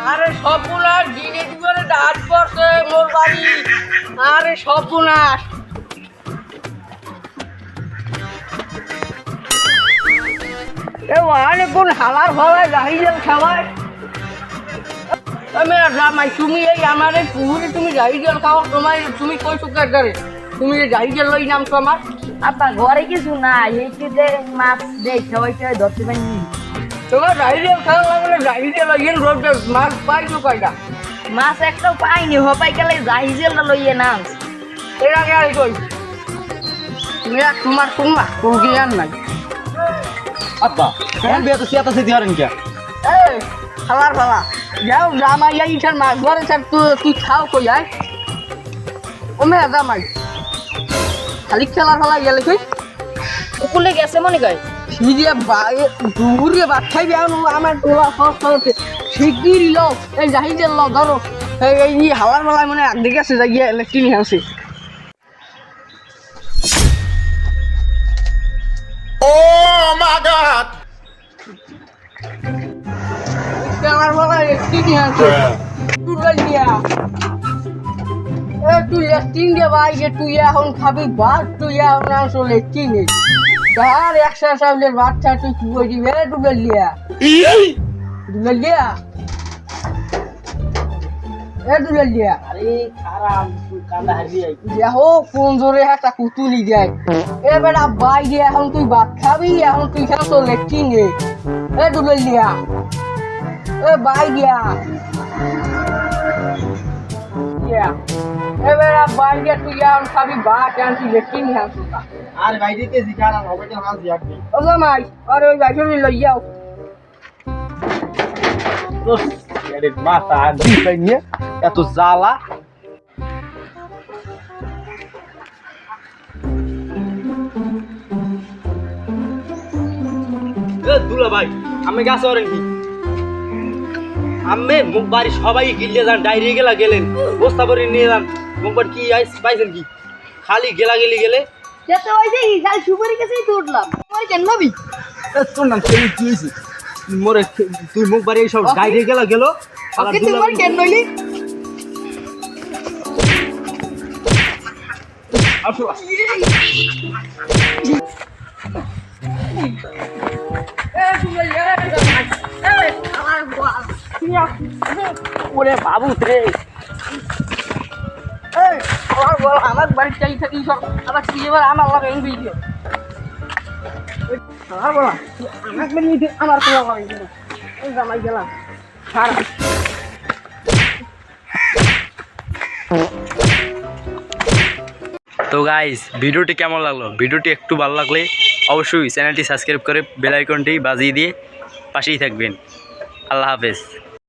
আরে সর্বনাশ দিনে দুপুরে ডাক পড়ছে মোর বাড়ি। আরে সর্বনাশ এ ওয়ানে কোন হালার হওয়ায় গাড়ি জল খাওয়ায়। আমি জামাই তুমি এই আমার এই পুকুরে তুমি গাড়ি জল খাও তোমার তুমি কই সুকার করে তুমি গাড়ি জল লই নামছো আমার। আপা ঘরে কিছু নাই এইটিতে মাছ দেখে ওইটা ধরতে পারিনি। তোমার গাড়ি জল খাওয়া লাগলে গাড়ি জল লইয়েন রোড মাছ পাইছো কয়টা? মাছ একটাও পাইনি হপাই গেলে জাহিজেলটা লইয়ে নাম। এর আগে আর কই তুমি আর তোমার শুনবা তোর জ্ঞান নাই। আব্বা হ্যাঁ বিয়ে তো সিয়াতা সিদ্ধি হারেন কে এই খালার খালা যাও জামাই এইটার মাছ ধরে স্যার তুই খাও কই আয় ও মে জামাই খালি খেলার খালা গেলে কই পুকুলে গেছে মনে কয় সিরিয়া দুপুরে ভাত খাইবি আমার তোলা সস্তে শিগগিরই লো এই জাহিজের লো ধরো এই হাওয়ার বেলায় মানে একদিকে আছে যাই ইলেকট্রিক আছে। Oh my God! আমার বেলায় ইলেকট্রিক আছে তুই দিয়া তুই ইলেকট্রিক দিয়ে ভাই তুই এখন খাবি ভাত তুই এখন আসলে ইলেকট্রিক নেই আর একশো চাউলের ভাতটা তুই কি করে দিবি ডুবেলিয়া ডুবেলিয়া ডুবেলিয়া আরে খারাপ কান্দা হারিয়ে দেখো কোন জোরে একটা কুতুলি দেয় এবার বাই দিয়ে এখন তুই ভাত খাবি এখন তুই খেলা তোর লেট্রিন নেই ডুবেলিয়া বাই দিয়া এবার বাই দিয়ে তুই এখন খাবি ভাত এখন তুই লেট্রিন নিয়ে আসুন। আরে ভাই দিতে জিকারা হবে তো হাল দিয়া আপনি ও জামাই আর ওই বাইশন লই যাও তো আরে মাথা দিতে নিয়ে এত জ্বালা এ দুলা ভাই আমি গাছ ওরেন কি আমি মুখ বাড়ি সবাই গিলে যান ডাইরে গেলেন বস্তা ভরে নিয়ে যান মুখ বাড়ি কি পাইছেন কি খালি গেলে যেতে ওই যে গাল সুপারি কাছেই তো উঠলাম তোমার কেন নবি তোর নাম কি হয়েছে মোরে তুই মুখ বাড়ি সব ডাইরে গেল ওকে তোমার কেন নইলি আসো ওরে বাবু রে আমার বাড়ির চাই থাকি সব আবার তুই এবার আমার লাগে এই ভিডিও আমার বলা আমার বেরিয়ে আমার কোনো লাগে ওই জামাই গেলাম সারা তো গাইস ভিডিওটি কেমন লাগলো ভিডিওটি একটু ভালো লাগলে অবশ্যই চ্যানেলটি সাবস্ক্রাইব করে বেল আইকনটি বাজিয়ে দিয়ে পাশেই থাকবেন। আল্লাহ হাফেজ।